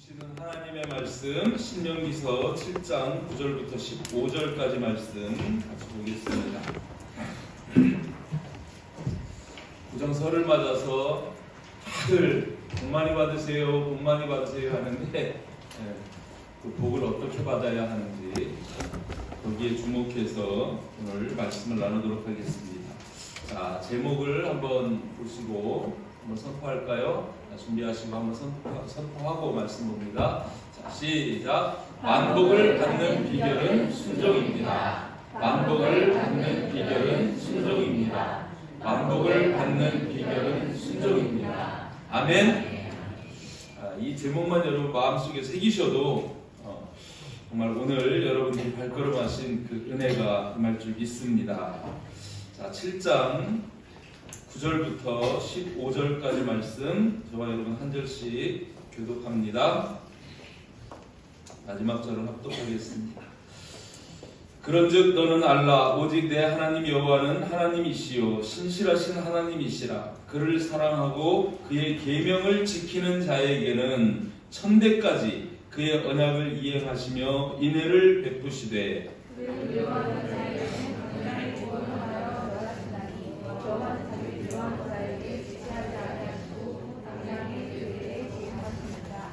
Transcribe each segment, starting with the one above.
주시는 하나님의 말씀 신명기서 7장 9절부터 15절까지 말씀 같이 보겠습니다. 구정설을 맞아서 다들 복 많이 받으세요, 복 많이 받으세요 하는데 그 복을 어떻게 받아야 하는지 거기에 주목해서 오늘 말씀을 나누도록 하겠습니다. 자, 제목을 한번 보시고 한번 선포할까요? 준비하시고 한번 선포하고 말씀 봅니다. 자, 시작. 만복을 받는 비결은 순종입니다. 만복을 받는 비결은 순종입니다. 만복을 받는 비결은 순종입니다. 아멘. 이 제목만 여러분 마음속에 새기셔도 정말 오늘 여러분들이 발걸음하신 그 은혜가 임할 줄 믿습니다. 자, 7장 9절부터 15절까지 말씀 저와 여러분 한 절씩 교독합니다. 마지막 절을 합독하겠습니다. 그런즉 너는 알라 오직 내 하나님 여호와는 하나님이시요 신실하신 하나님이시라. 그를 사랑하고 그의 계명을 지키는 자에게는 천대까지 그의 언약을 이행하시며 인애를 베푸시되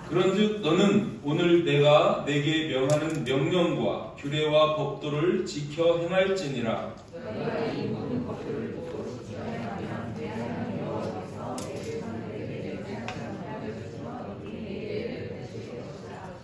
그런즉 너는 오늘 내가 내게 명하는 명령과 규례와 법도를 지켜 행할지니라.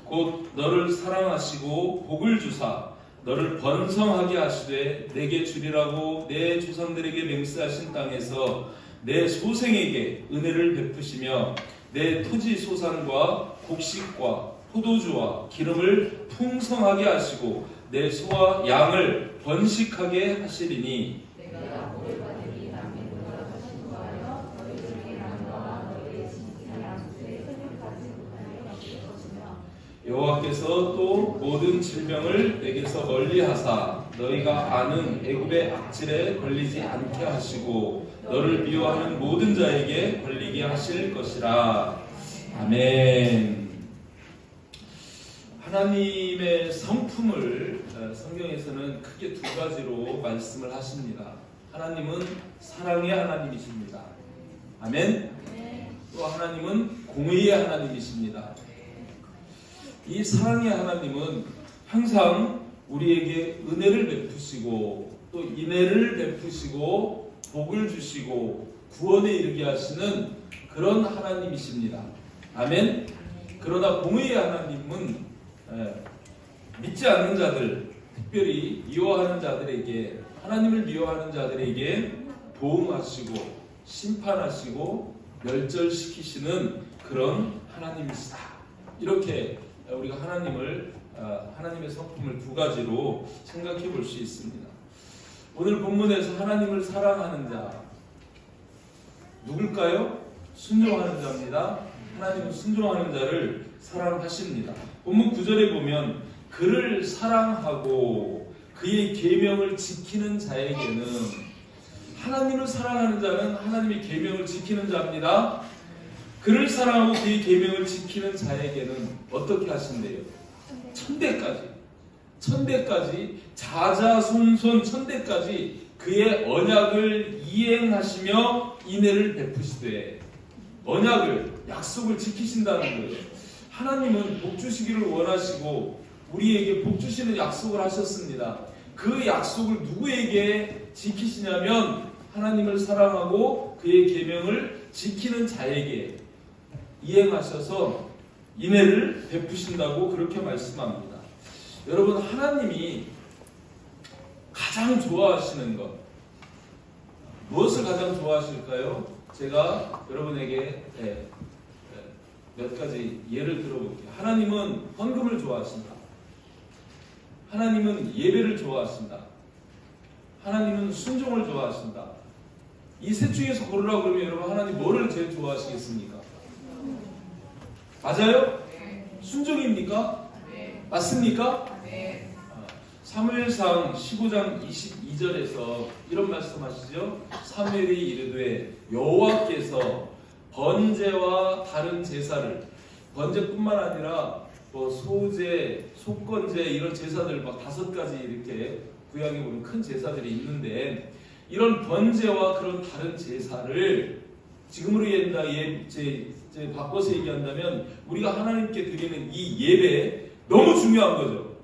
곧 너를 사랑하시고 복을 주사 너를 번성하게 하시되 내게 주리라고 내 조상들에게 맹세하신 땅에서 내 소생에게 은혜를 베푸시며 내 토지 소산과 곡식과 포도주와 기름을 풍성하게 하시고 내 소와 양을 번식하게 하시리니 여호와께서 또 모든 질병을 내게서 멀리하사 너희가 아는 애굽의 악질에 걸리지 않게 하시고 너를 미워하는 모든 자에게 걸리게 하실 것이라. 아멘. 하나님의 성품을 성경에서는 크게 두 가지로 말씀을 하십니다. 하나님은 사랑의 하나님이십니다. 아멘. 또 하나님은 공의의 하나님이십니다. 이 사랑의 하나님은 항상 우리에게 은혜를 베푸시고 또 인애를 베푸시고 복을 주시고 구원에 이르게 하시는 그런 하나님이십니다. 아멘. 그러나 공의의 하나님은 믿지 않는 자들, 특별히 미워하는 자들에게, 하나님을 미워하는 자들에게 도움하시고 심판하시고 멸절시키시는 그런 하나님이시다. 이렇게 우리가 하나님의 성품을 두 가지로 생각해 볼 수 있습니다. 오늘 본문에서 하나님을 사랑하는 자 누굴까요? 순종하는 자입니다. 하나님은 순종하는 자를 사랑하십니다. 본문 9절에 보면 그를 사랑하고 그의 계명을 지키는 자에게는, 하나님을 사랑하는 자는 하나님의 계명을 지키는 자입니다. 그를 사랑하고 그의 계명을 지키는 자에게는 어떻게 하신대요? 천대까지 자자손손 천대까지 그의 언약을 이행하시며 인애를 베푸시되, 언약을, 약속을 지키신다는 거예요. 하나님은 복 주시기를 원하시고 우리에게 복 주시는 약속을 하셨습니다. 그 약속을 누구에게 지키시냐면 하나님을 사랑하고 그의 계명을 지키는 자에게 이행하셔서 인애를 베푸신다고 그렇게 말씀합니다. 여러분, 하나님이 가장 좋아하시는 것 무엇을 가장 좋아하실까요? 제가 여러분에게 몇 가지 예를 들어볼게요. 하나님은 헌금을 좋아하신다. 하나님은 예배를 좋아하신다. 하나님은 순종을 좋아하신다. 이 셋 중에서 고르라고 그러면 여러분 하나님 뭐를 제일 좋아하시겠습니까? 맞아요? 순종입니까? 맞습니까? 사무엘상 15장 22절에서 이런 말씀하시죠. 사무엘이 이르되 여호와께서 번제와 다른 제사를 번제뿐만 아니라 뭐 소제, 속건제 이런 제사들 막 5가지 이렇게 구약에 보면 큰 제사들이 있는데 이런 번제와 그런 다른 제사를 지금으로 바꿔서 얘기한다면 우리가 하나님께 드리는 이 예배 너무 중요한 거죠.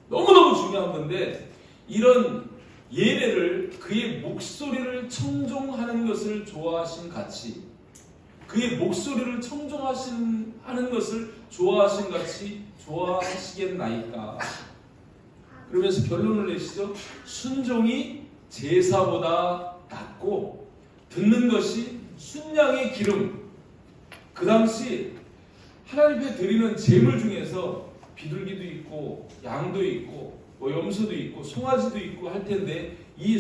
너무너무 중요한 건데 이런 예배를 그의 목소리를 청종하는 것을 좋아하신 같이 그의 목소리를 청종하는 것을 좋아하신 같이 좋아하시겠나이까. 그러면서 결론을 내시죠. 순종이 제사보다 낫고 듣는 것이 순양의 기름. 그 당시 하나님께 드리는 제물 중에서 비둘기도 있고 양도 있고 뭐 염소도 있고 송아지도 있고 할 텐데 이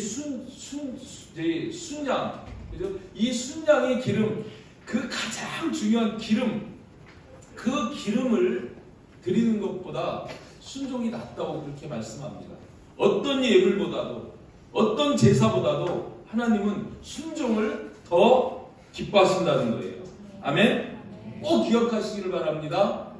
순양, 그죠? 이 순양의 기름, 그 가장 중요한 기름, 그 기름을 드리는 것보다 순종이 낫다고 그렇게 말씀합니다. 어떤 예물보다도 어떤 제사보다도 하나님은 순종을 더 기뻐하신다는 거예요. 아멘? 꼭 기억하시기를 바랍니다.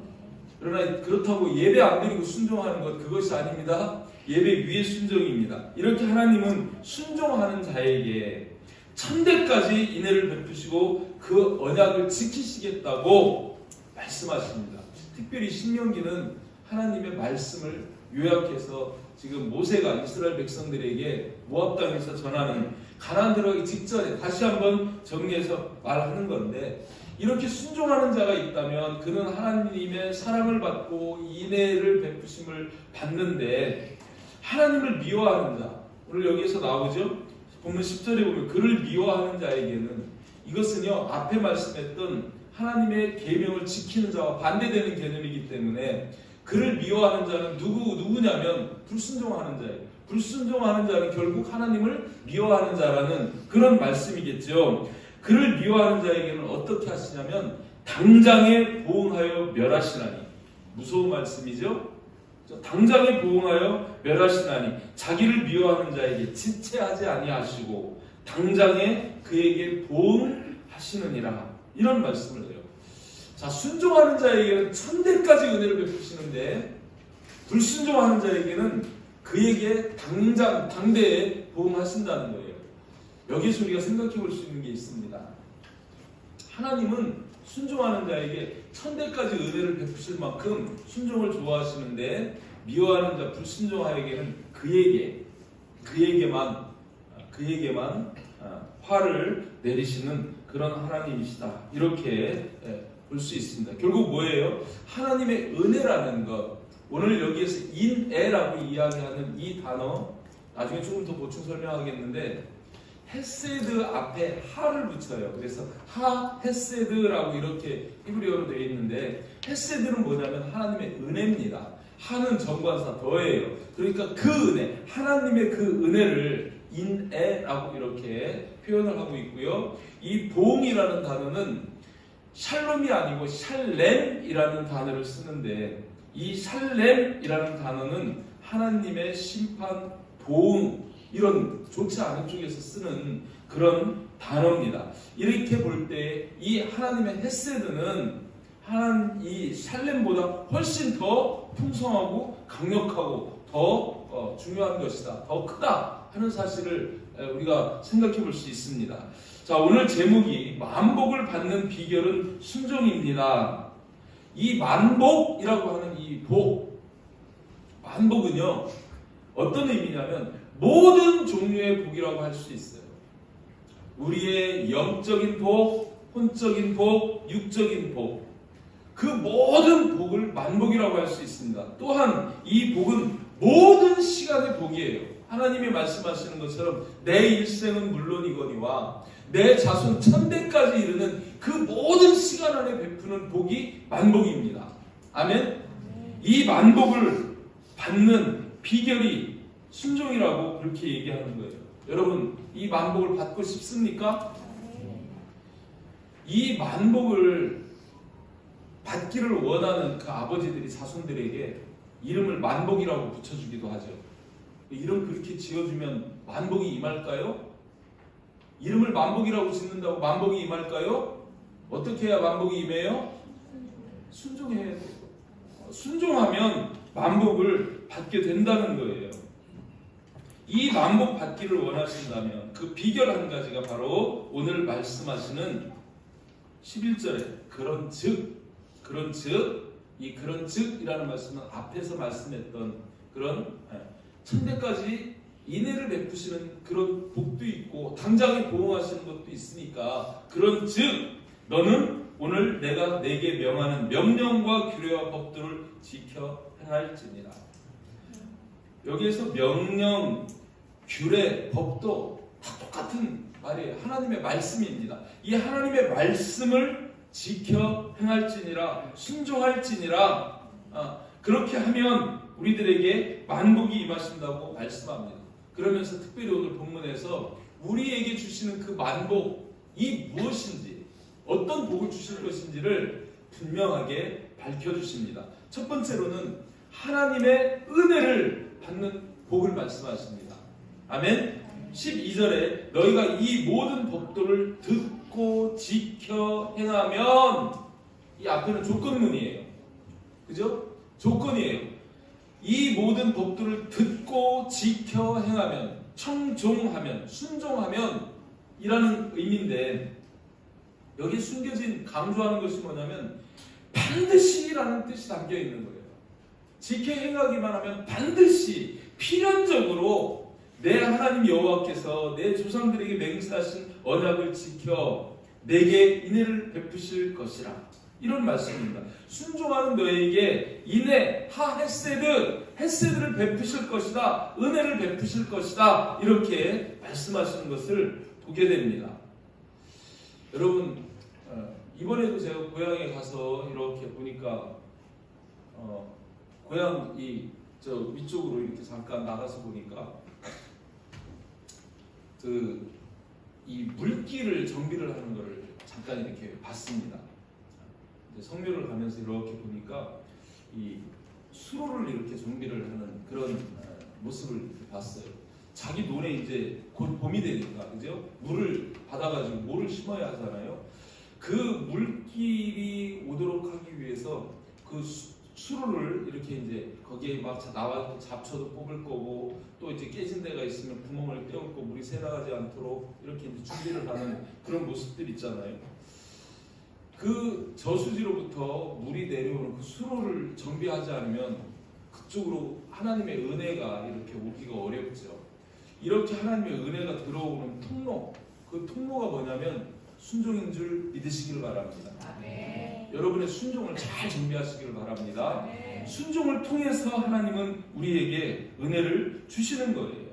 그러나 그렇다고 예배 안 드리고 순종하는 것 그것이 아닙니다. 예배 위의 순종입니다. 이렇게 하나님은 순종하는 자에게 천대까지 인애를 베푸시고 그 언약을 지키시겠다고 말씀하십니다. 특별히 신명기는 하나님의 말씀을 요약해서 지금 모세가 이스라엘 백성들에게 모압 땅에서 전하는 가나안 들어가기 직전에 다시 한번 정리해서 말하는 건데 이렇게 순종하는 자가 있다면 그는 하나님의 사랑을 받고 인애를 베푸심을 받는데 하나님을 미워하는 자, 오늘 여기에서 나오죠? 본문 10절에 보면 그를 미워하는 자에게는 이것은요 앞에 말씀했던 하나님의 계명을 지키는 자와 반대되는 개념이기 때문에 그를 미워하는 자는 누구냐면 불순종하는 자예요. 불순종하는 자는 결국 하나님을 미워하는 자라는 그런 말씀이겠죠. 그를 미워하는 자에게는 어떻게 하시냐면 당장에 보응하여 멸하시나니. 무서운 말씀이죠. 당장에 보응하여 멸하시나니 자기를 미워하는 자에게 지체하지 아니하시고 당장에 그에게 보응하시느니라. 이런 말씀을 해요. 자, 순종하는 자에게는 천대까지 은혜를 베푸시는데 불순종하는 자에게는 그에게 당대에 보응하신다는 거예요. 여기서 우리가 생각해 볼 수 있는 게 있습니다. 하나님은 순종하는 자에게 천대까지 은혜를 베푸실 만큼 순종을 좋아하시는데 미워하는 자 불순종하에게는 그에게만 화를 내리시는 그런 하나님이시다. 이렇게 볼 수 있습니다. 결국 뭐예요? 하나님의 은혜라는 것. 오늘 여기에서 인애라고 이야기하는 이 단어 나중에 조금 더 보충 설명하겠는데 헤세드 앞에 하를 붙여요. 그래서 하 헤세드라고 이렇게 히브리어로 되어 있는데 헤세드는 뭐냐면 하나님의 은혜입니다. 하는 정관사 더예요. 그러니까 그 은혜, 하나님의 그 은혜를 인애라고 이렇게 표현을 하고 있고요. 이 보응이라는 단어는 샬롬이 아니고 샬렘이라는 단어를 쓰는데 이 샬렘이라는 단어는 하나님의 심판, 보응 이런 좋지 않은 쪽에서 쓰는 그런 단어입니다. 이렇게 볼 때 이 하나님의 헤세드는 이 샬렘보다 훨씬 더 풍성하고 강력하고 더 중요한 것이다. 더 크다 하는 사실을 우리가 생각해 볼 수 있습니다. 자, 오늘 제목이 만복을 받는 비결은 순종입니다. 이 만복이라고 하는 이 만복은요 어떤 의미냐면 모든 종류의 복이라고 할 수 있어요. 우리의 영적인 복, 혼적인 복, 육적인 복, 그 모든 복을 만복이라고 할 수 있습니다. 또한 이 복은 모든 시간의 복이에요. 하나님이 말씀하시는 것처럼 내 일생은 물론이거니와 내 자손 천대까지 이르는 그 모든 시간 안에 베푸는 복이 만복입니다. 아멘? 이 만복을 받는 비결이 순종이라고 그렇게 얘기하는 거예요. 여러분, 이 만복을 받고 싶습니까? 이 만복을 받기를 원하는 그 아버지들이 자손들에게 이름을 만복이라고 붙여주기도 하죠. 이름 그렇게 지어주면 만복이 임할까요? 이름을 만복이라고 짓는다고 만복이 임할까요? 어떻게 해야 만복이 임해요? 순종해야 돼요. 순종하면 만복을 받게 된다는 거예요. 이 만복 받기를 원하신다면 그 비결 한 가지가 바로 오늘 말씀하시는 11절에 이 그런즉이라는 말씀은 앞에서 말씀했던 그런 천대까지 인애를 베푸시는 그런 복도 있고 당장에 보응하시는 것도 있으니까 그런즉 너는 오늘 내가 내게 명하는 명령과 규례와 법도를 지켜 행할지니라. 여기에서 명령, 규례, 법도 다 똑같은 말이에요. 하나님의 말씀입니다. 이 하나님의 말씀을 지켜 행할지니라, 순종할지니라. 그렇게 하면 우리들에게 만복이 임하신다고 말씀합니다. 그러면서 특별히 오늘 본문에서 우리에게 주시는 그 만복이 무엇인지, 어떤 복을 주실 것인지를 분명하게 밝혀주십니다. 첫 번째로는 하나님의 은혜를 받는 복을 말씀하십니다. 아멘. 12절에 너희가 이 모든 법도를 듣고 지켜 행하면, 이 앞에는 조건문이에요. 그죠? 조건이에요. 이 모든 법도를 듣고 지켜 행하면, 청종하면, 순종하면 이라는 의미인데, 여기에 숨겨진 강조하는 것이 뭐냐면 반드시라는 뜻이 담겨 있는 거예요. 지켜 행하기만 하면 반드시 필연적으로 내 하나님 여호와께서 내 조상들에게 맹세하신 언약을 지켜 내게 인애를 베푸실 것이라. 이런 말씀입니다. 순종하는 너에게 인애, 헤세드를 베푸실 것이다. 은혜를 베푸실 것이다. 이렇게 말씀하시는 것을 보게 됩니다. 여러분, 이번에도 제가 고향에 가서 이렇게 보니까 고향 저 위쪽으로 이렇게 잠깐 나가서 보니까 이 물길을 정비를 하는 것을 잠깐 이렇게 봤습니다. 성묘를 가면서 이렇게 보니까 이 수로를 이렇게 정비를 하는 그런 모습을 이렇게 봤어요. 자기 논에 이제 곧 봄이 되니까, 그죠? 물을 받아가지고 모를 심어야 하잖아요. 그 물길이 오도록 하기 위해서 그 수로를 이렇게 이제 거기에 막 나와 잡초도 뽑을 거고, 또 이제 깨진 데가 있으면 구멍을 떼올 거고, 물이 새나가지 않도록 이렇게 이제 준비를 하는 그런 모습들 있잖아요. 그 저수지로부터 물이 내려오는 그 수로를 정비하지 않으면 그쪽으로 하나님의 은혜가 이렇게 오기가 어렵죠. 이렇게 하나님의 은혜가 들어오는 통로, 그 통로가 뭐냐면 순종인 줄 믿으시기를 바랍니다. 아멘. 여러분의 순종을 잘 준비하시기를 바랍니다. 아멘. 순종을 통해서 하나님은 우리에게 은혜를 주시는 거예요.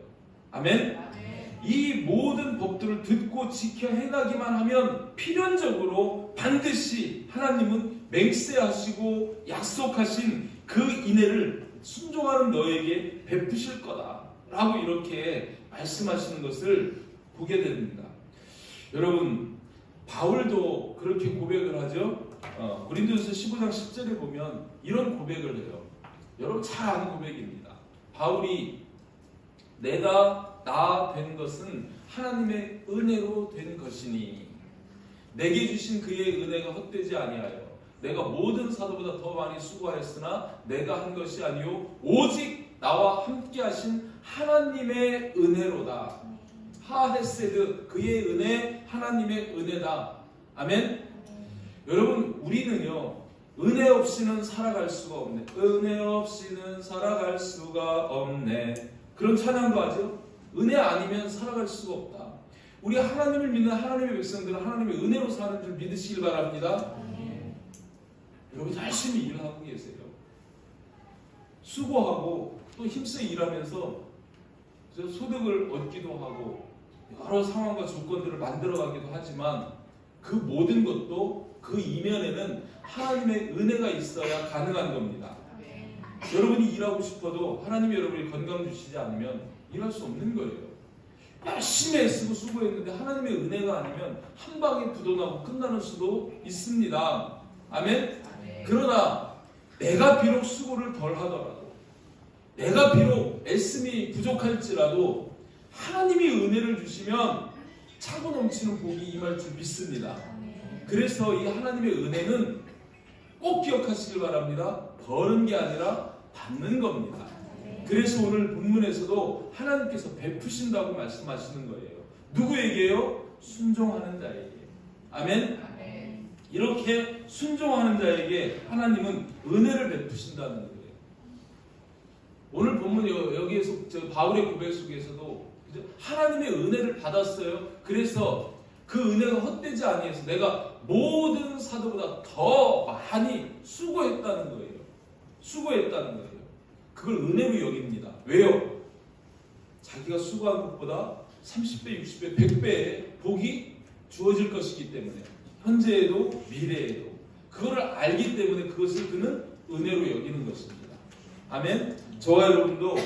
아멘. 아멘. 이 모든 법들을 듣고 지켜 행하기만 하면 필연적으로 반드시 하나님은 맹세하시고 약속하신 그 인애를 순종하는 너에게 베푸실 거다라고 이렇게 말씀하시는 것을 보게 됩니다. 여러분, 바울도 그렇게 고백을 하죠. 고린도전서 15장 10절에 보면 이런 고백을 해요. 여러분 잘 아는 고백입니다. 바울이 내가 나 된 것은 하나님의 은혜로 된 것이니 내게 주신 그의 은혜가 헛되지 아니하여 내가 모든 사도보다 더 많이 수고하였으나 내가 한 것이 아니요 오직 나와 함께 하신 하나님의 은혜로다. 하헤세드, 그의 은혜, 하나님의 은혜다. 아멘. 여러분, 우리는요 은혜 없이는 살아갈 수가 없네. 은혜 없이는 살아갈 수가 없네. 그런 찬양도 하죠. 은혜 아니면 살아갈 수가 없다. 우리 하나님을 믿는 하나님의 백성들은 하나님의 은혜로 사는 줄 믿으시길 바랍니다. 여러분 열심히 일하고 계세요. 수고하고 또 힘쓰게 일하면서 소득을 얻기도 하고 여러 상황과 조건들을 만들어가기도 하지만 그 모든 것도 그 이면에는 하나님의 은혜가 있어야 가능한 겁니다. 여러분이 일하고 싶어도 하나님이 여러분이 건강 주시지 않으면 일할 수 없는 거예요. 열심히 애쓰고 수고했는데 하나님의 은혜가 아니면 한 방에 부도나고 끝나는 수도 있습니다. 아멘? 그러나 내가 비록 수고를 덜 하더라도, 내가 비록 애씀이 부족할지라도 하나님이 은혜를 주시면 차고 넘치는 복이 임할 줄 믿습니다. 그래서 이 하나님의 은혜는 꼭 기억하시길 바랍니다. 버는 게 아니라 받는 겁니다. 그래서 오늘 본문에서도 하나님께서 베푸신다고 말씀하시는 거예요. 누구에게요? 순종하는 자에게. 아멘? 이렇게 순종하는 자에게 하나님은 은혜를 베푸신다는 거예요. 오늘 본문 여기에서 바울의 고백 속에서도 하나님의 은혜를 받았어요. 그래서 그 은혜가 헛되지 아니해서 내가 모든 사도보다 더 많이 수고했다는 거예요. 수고했다는 거예요. 그걸 은혜로 여깁니다. 왜요? 자기가 수고한 것보다 30배, 60배, 100배의 복이 주어질 것이기 때문에 현재에도 미래에도 그거를 알기 때문에 그것을 그는 은혜로 여기는 것입니다. 아멘? 저와 여러분도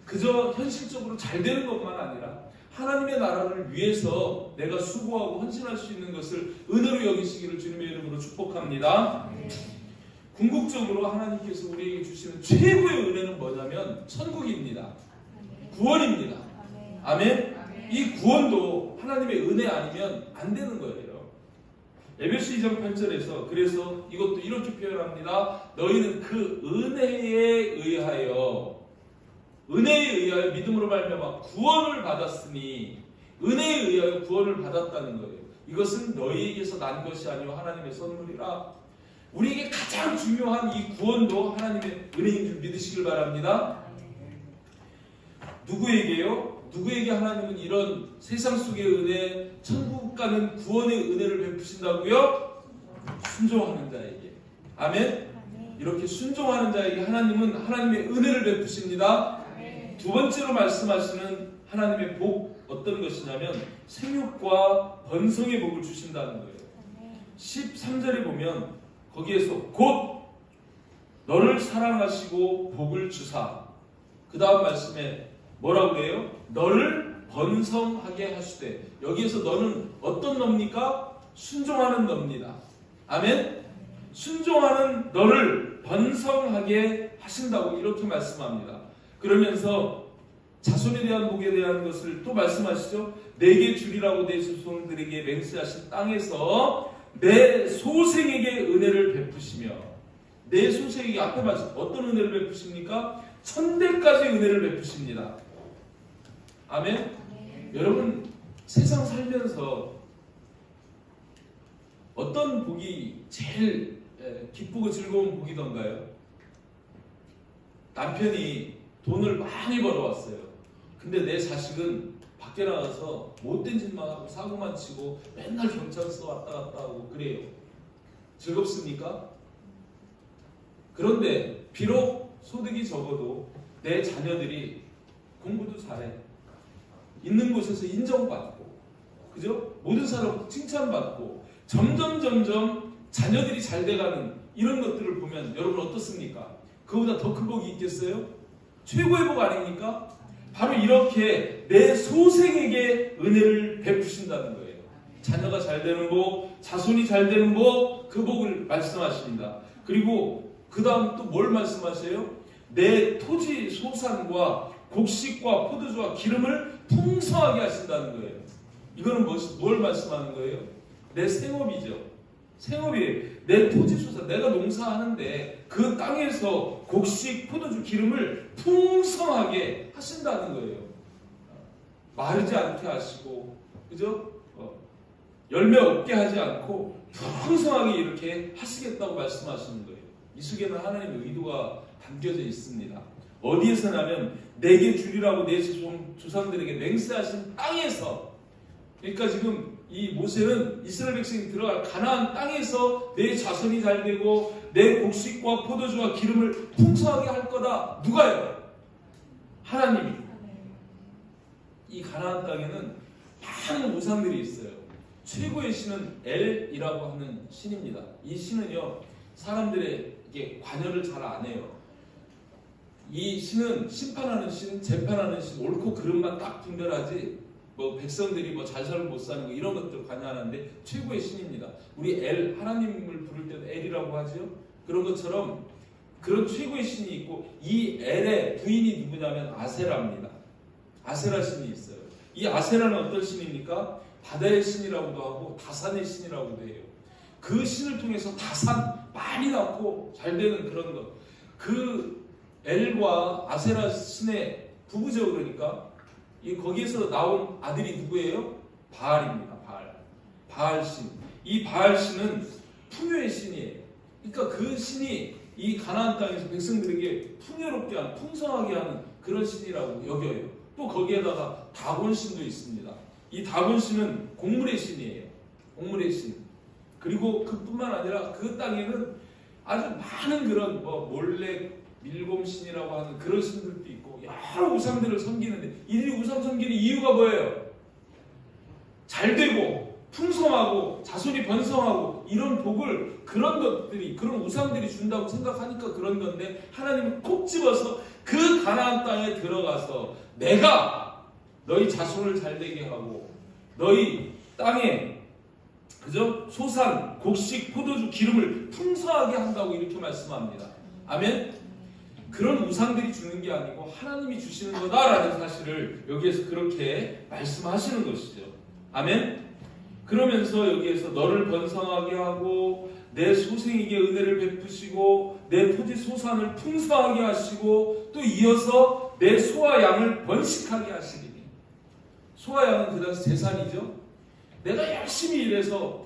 그저 현실적으로 잘 되는 것만 아니라 하나님의 나라를 위해서 내가 수고하고 헌신할 수 있는 것을 은혜로 여기시기를 주님의 이름으로 축복합니다. 궁극적으로 하나님께서 우리에게 주시는 최고의 은혜는 뭐냐면 천국입니다. 구원입니다. 아멘? 이 구원도 하나님의 은혜 아니면 안 되는 거예요. 에베소 2장 8절에서 그래서 이것도 이렇게 표현합니다. 너희는 그 은혜에 의하여 믿음으로 말미암아 구원을 받았으니 은혜에 의하여 구원을 받았다는 거예요. 이것은 너희에게서 난 것이 아니오 하나님의 선물이라. 우리에게 가장 중요한 이 구원도 하나님의 은혜인 줄 믿으시길 바랍니다. 누구에게요? 누구에게 하나님은 이런 세상 속의 은혜, 천국 가는 구원의 은혜를 베푸신다고요? 순종하는 자에게. 아멘? 이렇게 순종하는 자에게 하나님은 하나님의 은혜를 베푸십니다. 두 번째로 말씀하시는 하나님의 복 어떤 것이냐면 생육과 번성의 복을 주신다는 거예요. 13절에 보면 거기에서 곧 너를 사랑하시고 복을 주사, 그 다음 말씀에 뭐라고 그래요? 너를 번성하게 하시되. 여기에서 너는 어떤 너입니까? 순종하는 너입니다. 아멘? 순종하는 너를 번성하게 하신다고 이렇게 말씀합니다. 그러면서 자손에 대한 복에 대한 것을 또 말씀하시죠. 내게 주리라고 내 자손들에게 맹세하신 땅에서 내 소생에게 은혜를 베푸시며. 내 소생에게 앞에 말씀 어떤 은혜를 베푸십니까? 천대까지 은혜를 베푸십니다. 아멘? 여러분 세상 살면서 어떤 복이 제일 기쁘고 즐거운 복이던가요? 남편이 돈을 많이 벌어왔어요. 근데 내 자식은 밖에 나가서 못된 짓만 하고 사고만 치고 맨날 경찰서 왔다 갔다 하고 그래요. 즐겁습니까? 그런데 비록 소득이 적어도 내 자녀들이 공부도 잘해. 있는 곳에서 인정받고, 그죠? 모든 사람부터 칭찬받고, 점점 자녀들이 잘 돼가는 이런 것들을 보면 여러분 어떻습니까? 그보다 더 큰 복이 있겠어요? 최고의 복 아닙니까? 바로 이렇게 내 소생에게 은혜를 베푸신다는 거예요. 자녀가 잘 되는 복, 자손이 잘 되는 복, 그 복을 말씀하십니다. 그리고 그 다음 또 뭘 말씀하세요? 내 토지 소산과 곡식과 포도주와 기름을 풍성하게 하신다는 거예요. 이거는 뭘 말씀하는 거예요? 내 생업이죠. 생업이에요. 내 토지 소산, 내가 농사하는데 그 땅에서 곡식, 포도주, 기름을 풍성하게 하신다는 거예요. 마르지 않게 하시고, 그죠? 열매 없게 하지 않고 풍성하게 이렇게 하시겠다고 말씀하시는 거예요. 이 속에는 하나님의 의도가 담겨져 있습니다. 어디에서 나면 내게 주리라고 내 조상들에게 맹세하신 땅에서. 그러니까 지금 이 모세는 이스라엘 백성이 들어갈 가나안 땅에서 내 자손이 잘 되고 내 곡식과 포도주와 기름을 풍성하게 할 거다. 누가요? 하나님이. 이 가나안 땅에는 많은 우상들이 있어요. 최고의 신은 엘이라고 하는 신입니다. 이 신은요, 사람들에게 관여를 잘 안 해요. 이 신은 심판하는 신, 재판하는 신, 옳고 그름만 딱 분별하지 백성들이 잘 살고 못 사는 거 이런 것들 관여하는데 최고의 신입니다. 우리 엘, 하나님을 부를 때도 엘이라고 하죠. 그런 것처럼 그런 최고의 신이 있고 이 엘의 부인이 누구냐면 아세라입니다. 아세라 신이 있어요. 이 아세라는 어떤 신입니까? 바다의 신이라고도 하고 다산의 신이라고도 해요. 그 신을 통해서 다산, 많이 낳고 잘 되는 그런 것. 그 엘과 아세라 신의 부부죠. 그러니까 거기에서 나온 아들이 누구예요? 바알입니다. 바알 신. 이 바알 신은 풍요의 신이에요. 그러니까 그 신이 이 가나안 땅에서 백성들에게 풍요롭게 하는, 풍성하게 하는 그런 신이라고 여겨요. 또 거기에다가 다곤 신도 있습니다. 이 다곤 신은 곡물의 신이에요. 곡물의 신. 그리고 그뿐만 아니라 그 땅에는 아주 많은 그런 몰렉, 밀곰 신이라고 하는 그런 신들도 있고 여러 우상들을 섬기는데, 이 우상 섬기는 이유가 뭐예요? 잘 되고 풍성하고 자손이 번성하고 이런 복을 그런 것들이, 그런 우상들이 준다고 생각하니까 그런 건데, 하나님은 콕 집어서 그 가나안 땅에 들어가서 내가 너희 자손을 잘 되게 하고 너희 땅에 그죠? 소산, 곡식, 포도주, 기름을 풍성하게 한다고 이렇게 말씀합니다. 아멘? 그런 우상들이 주는 게 아니고 하나님이 주시는 거다라는 사실을 여기에서 그렇게 말씀하시는 것이죠. 아멘? 그러면서 여기에서 너를 번성하게 하고 내 소생에게 은혜를 베푸시고 내 토지 소산을 풍성하게 하시고 또 이어서 내 소와 양을 번식하게 하시리니. 소와 양은 그 당시 재산이죠. 내가 열심히 일해서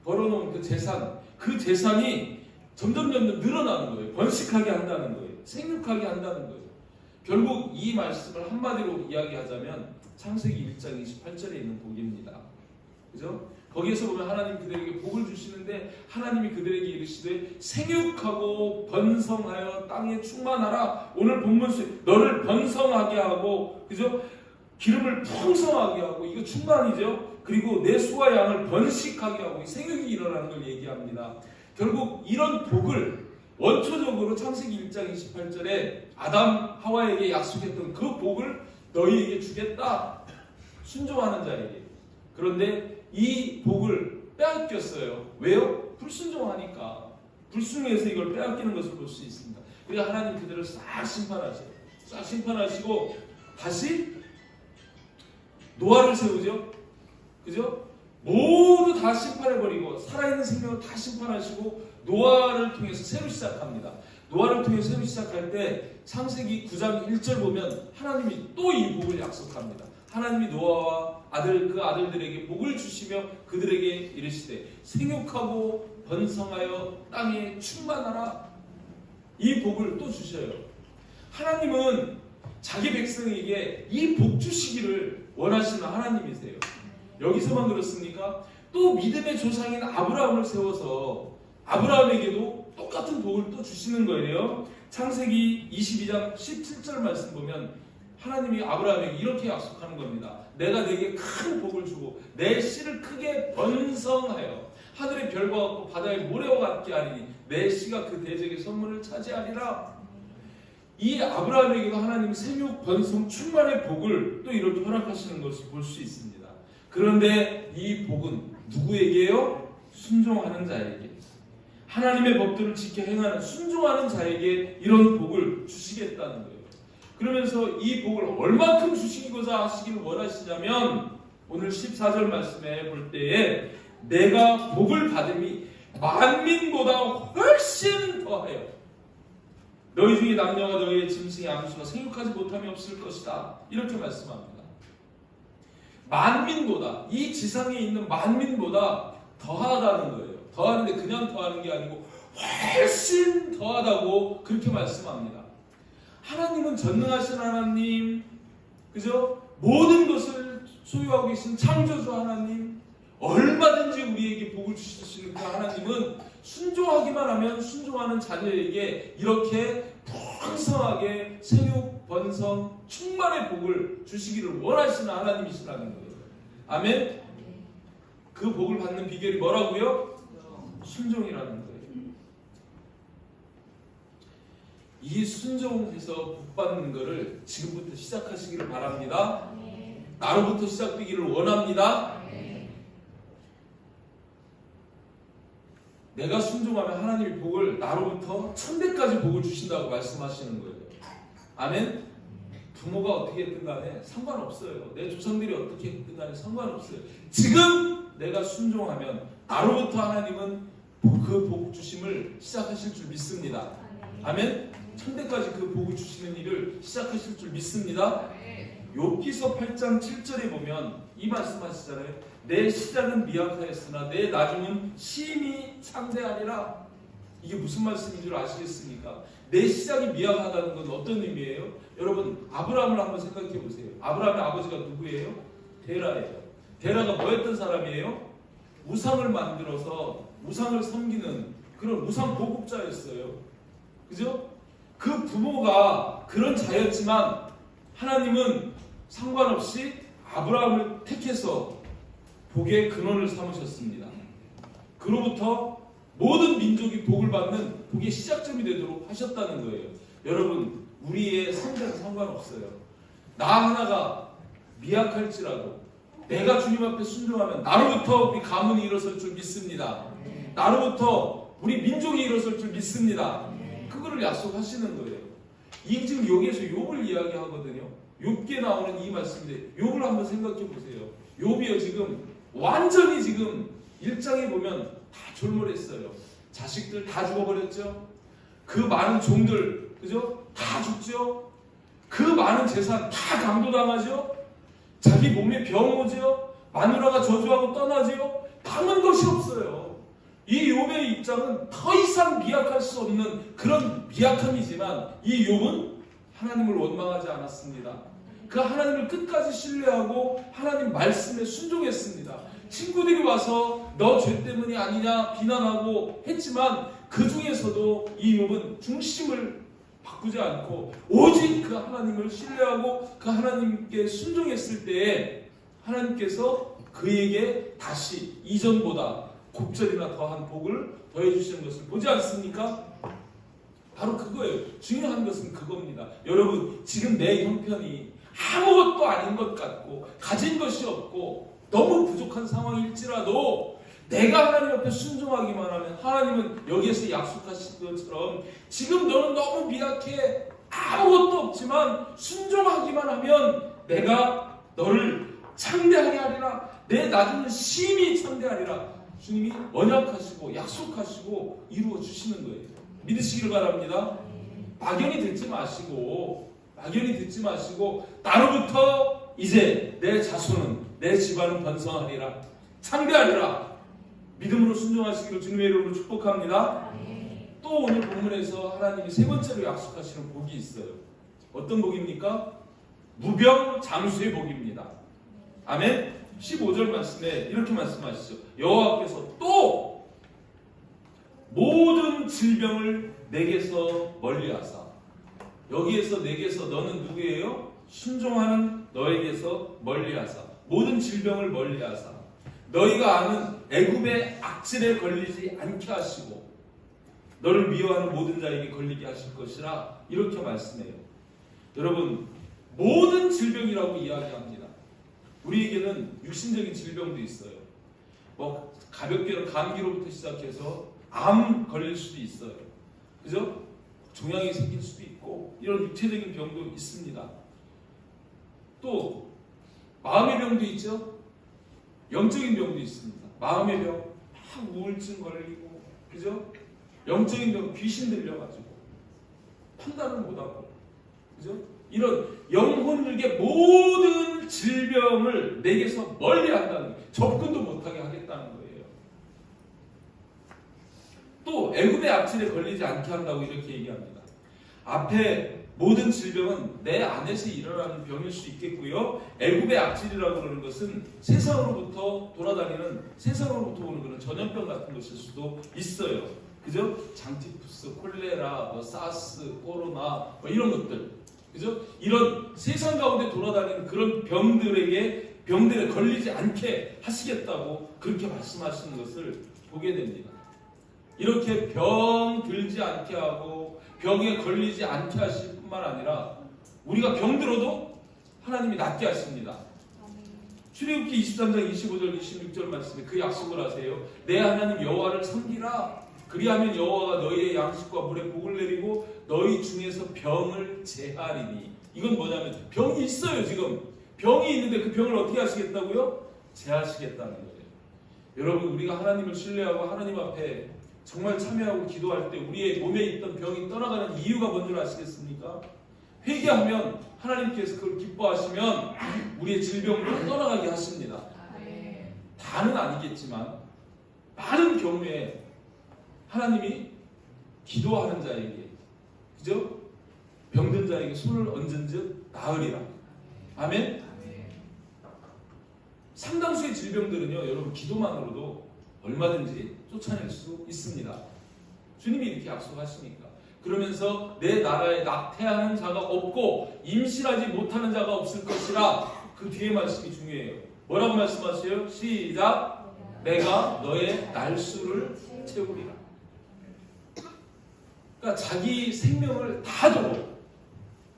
벌어놓은 그 재산이 점점 늘어나는 거예요. 번식하게 한다는 거예요. 생육하게 한다는 거예요. 결국 이 말씀을 한마디로 이야기하자면 창세기 1장 28절에 있는 복입니다. 그죠? 거기에서 보면 하나님 그들에게 복을 주시는데, 하나님이 그들에게 이르시되 생육하고 번성하여 땅에 충만하라. 오늘 본문에 너를 번성하게 하고, 그죠? 기름을 풍성하게 하고, 이거 충만이죠. 그리고 내 소와 양을 번식하게 하고, 생육이 일어나는 걸 얘기합니다. 결국 이런 복을 원초적으로 창세기 1장 28절에 아담 하와에게 약속했던 그 복을 너희에게 주겠다. 순종하는 자에게. 그런데 이 복을 빼앗겼어요. 왜요? 불순종하니까. 불순종해서 이걸 빼앗기는 것을 볼 수 있습니다. 그래서 하나님 그들을 싹 심판하세요. 싹 심판하시고 다시 노아를 세우죠. 그죠? 모두 다 심판해버리고 살아있는 생명을 다 심판하시고 노아를 통해서 새로 시작합니다. 노아를 통해서 새로 시작할 때 창세기 9장 1절 보면 하나님이 또 이 복을 약속합니다. 하나님이 노아와 그 아들들에게 복을 주시며 그들에게 이르시되 생육하고 번성하여 땅에 충만하라. 이 복을 또 주셔요. 하나님은 자기 백성에게 이 복 주시기를 원하시는 하나님이세요. 여기서만 그렇습니까? 또 믿음의 조상인 아브라함을 세워서 아브라함에게도 똑같은 복을 또 주시는 거예요. 창세기 22장 17절 말씀 보면 하나님이 아브라함에게 이렇게 약속하는 겁니다. 내가 네게 큰 복을 주고 내 씨를 크게 번성하여 하늘의 별과 같고 바다의 모래와 같게 하리니 내 씨가 그 대적의 선물을 차지하리라. 이 아브라함에게도 하나님 생육, 번성, 충만의 복을 또 이렇게 허락하시는 것을 볼 수 있습니다. 그런데 이 복은 누구에게요? 순종하는 자에게, 하나님의 법들을 지켜 행하는 순종하는 자에게 이런 복을 주시겠다는 거예요. 그러면서 이 복을 얼마큼 주시고자 하시기를 원하시냐면 오늘 14절 말씀에 볼 때에 내가 복을 받음이 만민보다 훨씬 더하여 너희 중에 남녀와 너희의 짐승의 암수가 생육하지 못함이 없을 것이다. 이렇게 말씀합니다. 만민보다, 이 지상에 있는 만민보다 더하다는 거예요. 더하는데 그냥 더하는 게 아니고 훨씬 더하다고 그렇게 말씀합니다. 하나님은 전능하신 하나님, 그죠? 모든 것을 소유하고 계신 창조주 하나님, 얼마든지 우리에게 복을 주실 수 있는 그 하나님은 순종하기만 하면 순종하는 자녀에게 이렇게 풍성하게 생육, 번성, 충만의 복을 주시기를 원하시는 하나님이시라는 거예요. 아멘? 그 복을 받는 비결이 뭐라고요? 순종이라는 거예요. 이 순종해서 복 받는 것을 지금부터 시작하시기를 바랍니다. 나로부터 시작되기를 원합니다. 내가 순종하면 하나님이 복을 나로부터 1000배까지 복을 주신다고 말씀하시는 거예요. 아멘? 부모가 어떻게 했든 간에 상관없어요. 내 조상들이 어떻게 했든 간에 상관없어요. 지금 내가 순종하면 나로부터 하나님은 그 복 주심을 시작하실 줄 믿습니다. 아멘. 천대까지 그 복을 주시는 일을 시작하실 줄 믿습니다. 욥기서 8장 7절에 보면 이 말씀하시잖아요. 내 시작은 미약하였으나 내 나중은 심히 창대하리라. 이게 무슨 말씀인 줄 아시겠습니까? 내 시작이 미약하다는 건 어떤 의미예요? 여러분, 아브라함을 한번 생각해 보세요. 아브라함의 아버지가 누구예요? 데라예요. 데라가 뭐였던 사람이에요? 우상을 만들어서 우상을 섬기는 그런 우상 보급자였어요. 그죠? 그 부모가 그런 자였지만 하나님은 상관없이 아브라함을 택해서 복의 근원을 삼으셨습니다. 그로부터 모든 민족이 복을 받는 복의 시작점이 되도록 하셨다는 거예요. 여러분, 우리의 성장은 상관없어요. 나 하나가 미약할지라도 내가 주님 앞에 순종하면 나로부터 우리 가문이 일어설 줄 믿습니다. 나로부터 우리 민족이 일어설 줄 믿습니다. 그거를 약속하시는 거예요. 이 지금 여기에서 욥을 이야기하거든요. 욥기에 나오는 이 말씀인데 욥을 한번 생각해 보세요. 욥이요 지금 완전히 지금 1장에 보면 다 졸몰했어요. 자식들 다 죽어버렸죠. 그 많은 종들 그죠? 다 죽죠. 그 많은 재산 다 강도당하죠. 자기 몸에 병 오죠. 마누라가 저주하고 떠나죠. 남은 것이 없어요. 이 욥의 입장은 더 이상 미약할 수 없는 그런 미약함이지만 이 욥은 하나님을 원망하지 않았습니다. 그 하나님을 끝까지 신뢰하고 하나님 말씀에 순종했습니다. 친구들이 와서 너 죄 때문이 아니냐 비난하고 했지만 그 중에서도 이 욥은 중심을 바꾸지 않고 오직 그 하나님을 신뢰하고 그 하나님께 순종했을 때에 하나님께서 그에게 다시 이전보다 곱절이나 더한 복을 더해 주시는 것을 보지 않습니까? 바로 그거예요. 중요한 것은 그겁니다. 여러분, 지금 내 형편이 아무것도 아닌 것 같고 가진 것이 없고 너무 부족한 상황일지라도 내가 하나님 앞에 순종하기만 하면 하나님은 여기에서 약속하신 것처럼 지금 너는 너무 미약해 아무것도 없지만 순종하기만 하면 내가 너를 창대하게 하리라. 내 나중은 심히 창대하리라. 주님이 언약하시고 약속하시고 이루어 주시는 거예요. 믿으시기를 바랍니다. 막연히 듣지 마시고 나로부터 이제 내 자손은 내 집안은 번성하리라. 창대하리라. 믿음으로 순종하시기를 주님의 이름으로 축복합니다. 또 오늘 본문에서 하나님이 세 번째로 약속하시는 복이 있어요. 어떤 복입니까? 무병장수의 복입니다. 아멘. 15절 말씀에 이렇게 말씀하시죠. 여호와께서 또 모든 질병을 내게서 멀리하사. 여기에서 내게서 너는 누구예요? 순종하는 너에게서 멀리하사. 모든 질병을 멀리하사. 너희가 아는 애굽의 악질에 걸리지 않게 하시고 너를 미워하는 모든 자에게 걸리게 하실 것이라. 이렇게 말씀해요. 여러분, 모든 질병이라고 이야기합니다. 우리에게는 육신적인 질병도 있어요. 뭐 가볍게는 감기로부터 시작해서 암 걸릴 수도 있어요. 그죠? 종양이 생길 수도 있고 이런 육체적인 병도 있습니다. 또 마음의 병도 있죠. 영적인 병도 있습니다. 마음의 병, 막 우울증 걸리고, 그죠? 영적인 병, 귀신 들려가지고 판단을 못하고, 그죠? 이런 영혼들의 모든 질병을 내게서 멀리한다는 거예요. 접근도 못하게 하겠다는 거예요. 또 애굽의 악질에 걸리지 않게 한다고 이렇게 얘기합니다. 앞에 모든 질병은 내 안에서 일어나는 병일 수 있겠고요. 애굽의 악질이라고 그러는 것은 세상으로부터 돌아다니는 세상으로부터 오는 그런 전염병 같은 것일 수도 있어요. 그죠? 장티푸스, 콜레라, 사스, 코로나 이런 것들. 그죠? 이런 세상 가운데 돌아다니는 그런 병들에 걸리지 않게 하시겠다고 그렇게 말씀하시는 것을 보게 됩니다. 이렇게 병 들지 않게 하고 병에 걸리지 않게 하실 뿐만 아니라 우리가 병들어도 하나님이 낫게 하십니다. 출애굽기 23장 25절 26절 말씀에 그 약속을 하세요. 내 하나님 여호와를 섬기라. 그리하면 여호와가 너희의 양식과 물에 복을 내리고 너희 중에서 병을 제하리니. 이건 뭐냐면 병이 있어요. 지금 병이 있는데 그 병을 어떻게 하시겠다고요? 제하시겠다는 거예요. 여러분, 우리가 하나님을 신뢰하고 하나님 앞에 정말 참여하고 기도할 때 우리의 몸에 있던 병이 떠나가는 이유가 뭔 줄 아시겠습니까? 회개하면 하나님께서 그걸 기뻐하시면 우리의 질병도 떠나가게 하십니다. 다는 아니겠지만 많은 경우에 하나님이 기도하는 자에게, 그죠? 병든 자에게 손을 얹은즉 나으리라. 아멘. 상당수의 질병들은요, 여러분 기도만으로도 얼마든지 쫓아낼 수 있습니다. 주님이 이렇게 약속하시니까. 그러면서 내 나라에 낙태하는 자가 없고 임신하지 못하는 자가 없을 것이라. 그 뒤에 말씀이 중요해요. 뭐라고 말씀하세요? 시작. 내가 너의 날수를 채우리라. 그러니까 자기 생명을 다하도록,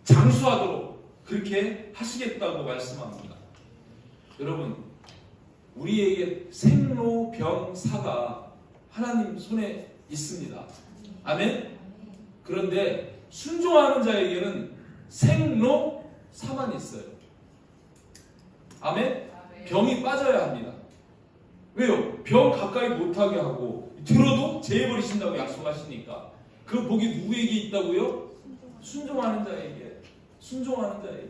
장수하도록 그렇게 하시겠다고 말씀합니다. 여러분, 우리에게 생로병사가 하나님 손에 있습니다. 아멘? 그런데 순종하는 자에게는 생로사만 있어요. 아멘? 병이 빠져야 합니다. 왜요? 병 가까이 못하게 하고 들어도 제해버리신다고 약속하시니까. 그 복이 누구에게 있다고요? 순종하는 자에게. 순종하는 자에게.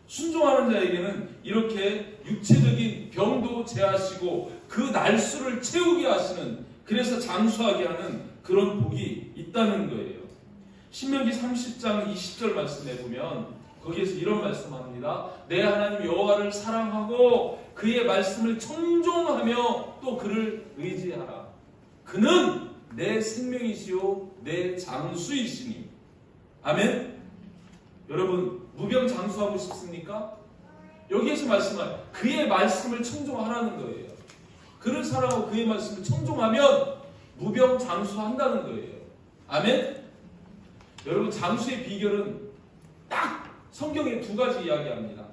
순종하는 자에게는 이렇게 육체적인 병도 제하시고 그 날수를 채우게 하시는, 그래서 장수하게 하는 그런 복이 있다는 거예요. 신명기 30장 20절 말씀에 보면 거기에서 이런 말씀합니다. 내 하나님 여호와를 사랑하고 그의 말씀을 청종하며 또 그를 의지하라. 그는 내 생명이시요 내 장수이시니. 아멘. 여러분, 무병장수하고 싶습니까? 여기에서 말씀한 그의 말씀을 청종하라는 거예요. 그를 사랑하고 그의 말씀을 청종하면 무병장수한다는 거예요. 아멘. 여러분, 장수의 비결은 딱 성경에 두 가지 이야기합니다.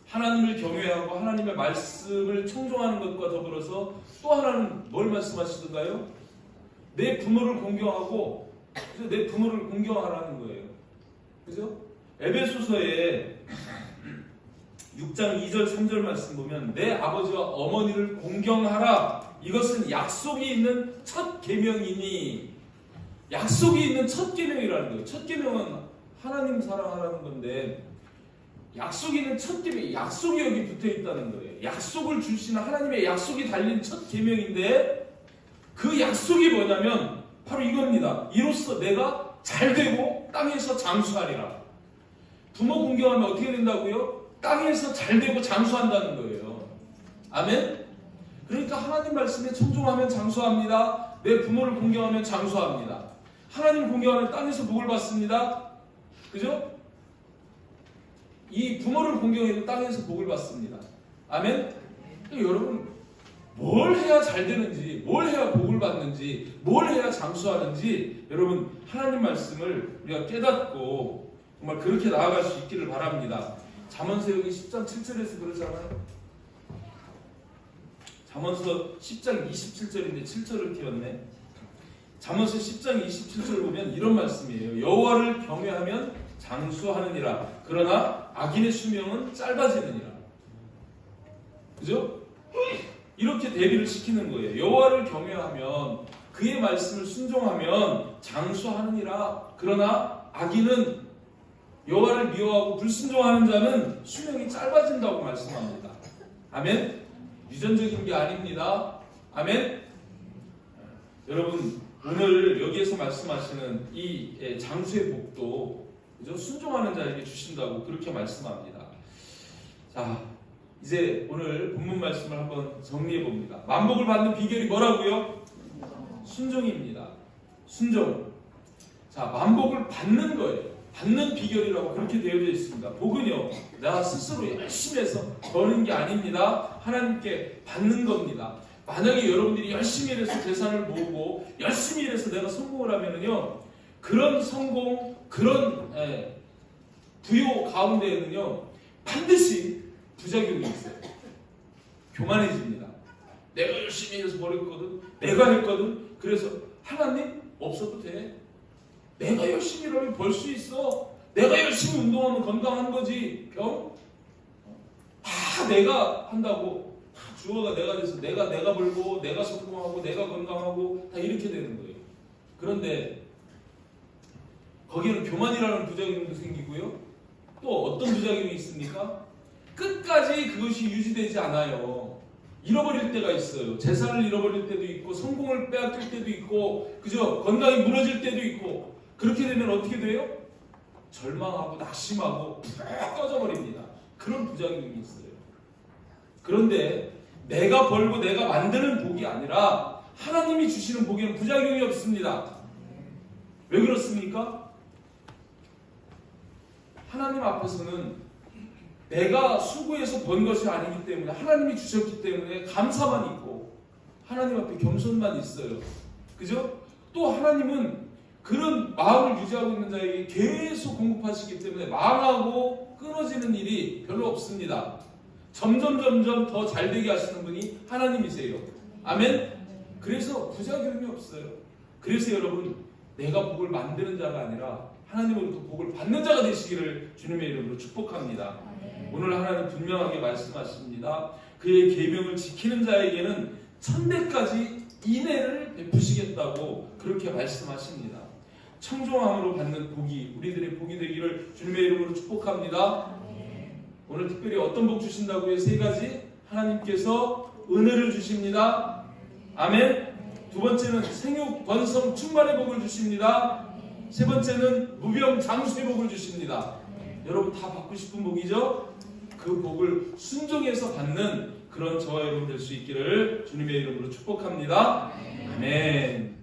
하나님을 경외하고 하나님의 말씀을 청종하는 것과 더불어서 또 하나는 뭘 말씀하시던가요? 내 부모를 공경하고, 내 부모를 공경하라는 거예요. 그죠? 에베소서에 6장 2절 3절 말씀 보면 내 아버지와 어머니를 공경하라. 이것은 약속이 있는 첫 계명이니. 약속이 있는 첫 계명이라는 거예요. 첫 계명은 하나님 사랑하라는 건데, 약속이 있는 첫 계명, 약속이 여기 붙어 있다는 거예요. 약속을 주시는 하나님의 약속이 달린 첫 계명인데, 그 약속이 뭐냐면 바로 이겁니다. 이로써 내가 잘되고 땅에서 장수하리라. 부모 공경하면 어떻게 된다고요? 땅에서 잘되고 장수한다는 거예요. 아멘? 그러니까 하나님 말씀에 청종하면 장수합니다. 내 부모를 공경하면 장수합니다. 하나님 공경하면 땅에서 복을 받습니다. 그죠? 이 부모를 공경해도 땅에서 복을 받습니다. 아멘? 그러니까 여러분, 뭘 해야 잘 되는지, 뭘 해야 복을 받는지, 뭘 해야 장수하는지 여러분 하나님 말씀을 우리가 깨닫고 정말 그렇게 나아갈 수 있기를 바랍니다. 잠언서 여기 10장 7절에서 그러잖아요. 잠언서 10장 27절인데 7절을 띄웠네. 잠언서 10장 27절 보면 이런 말씀이에요. 여호와를 경외하면 장수하느니라. 그러나 악인의 수명은 짧아지느니라. 그죠? 이렇게 대비를 시키는 거예요. 여호와를 경외하면, 그의 말씀을 순종하면 장수하느니라. 그러나 악인은, 여호와를 미워하고 불순종하는 자는 수명이 짧아진다고 말씀합니다. 아멘. 유전적인 게 아닙니다. 아멘. 여러분, 오늘 여기에서 말씀하시는 이 장수의 복도, 그죠? 순종하는 자에게 주신다고 그렇게 말씀합니다. 자, 이제 오늘 본문 말씀을 한번 정리해 봅니다. 만복을 받는 비결이 뭐라고요? 순종입니다. 순종. 자, 만복을 받는 거예요. 받는 비결이라고 그렇게 되어져 있습니다. 복은요, 나 스스로 열심히 해서 버는 게 아닙니다. 하나님께 받는 겁니다. 만약에 여러분들이 열심히 일해서 재산을 모으고 열심히 일해서 내가 성공을 하면은요, 그런 성공, 그런 부요 가운데에는요 반드시 부작용이 있어요. 교만해집니다. 내가 열심히 해서 벌었거든, 내가 했거든, 그래서 하나님 없어도 돼. 내가 열심히 일하면 벌 수 있어. 내가 열심히 운동하면 건강한 거지. 병? 다 내가 한다고 다 주어가 내가 돼서 내가 벌고 내가 성공하고 내가 건강하고 다 이렇게 되는 거예요. 그런데 거기에는 교만이라는 부작용도 생기고요. 또 어떤 부작용이 있습니까? 끝까지 그것이 유지되지 않아요. 잃어버릴 때가 있어요. 재산을 잃어버릴 때도 있고 성공을 빼앗길 때도 있고 그죠? 건강이 무너질 때도 있고 그렇게 되면 어떻게 돼요? 절망하고 낙심하고 푹 꺼져버립니다. 그런 부작용이 있어요. 그런데 내가 벌고 내가 만드는 복이 아니라 하나님이 주시는 복에는 부작용이 없습니다. 왜 그렇습니까? 하나님 앞에서는 내가 수고해서 번 것이 아니기 때문에 하나님이 주셨기 때문에 감사만 있고 하나님 앞에 겸손만 있어요. 그죠? 또 하나님은 그런 마음을 유지하고 있는 자에게 계속 공급하시기 때문에 망하고 끊어지는 일이 별로 없습니다. 점점 더 잘되게 하시는 분이 하나님이세요. 아멘? 그래서 부작용이 없어요. 그래서 여러분 내가 복을 만드는 자가 아니라 하나님으로부터 복을 받는 자가 되시기를 주님의 이름으로 축복합니다. 오늘 하나님 분명하게 말씀하십니다. 그의 계명을 지키는 자에게는 천대까지 인애를 베푸시겠다고 그렇게 말씀하십니다. 청종함으로 받는 복이 우리들의 복이 되기를 주님의 이름으로 축복합니다. 오늘 특별히 어떤 복 주신다고요? 세 가지. 하나님께서 은혜를 주십니다. 아멘. 두 번째는 생육 번성 충만의 복을 주십니다. 세 번째는 무병 장수의 복을 주십니다. 여러분 다 받고 싶은 복이죠? 그 복을 순종해서 받는 그런 저와 여러분 될 수 있기를 주님의 이름으로 축복합니다. 아멘.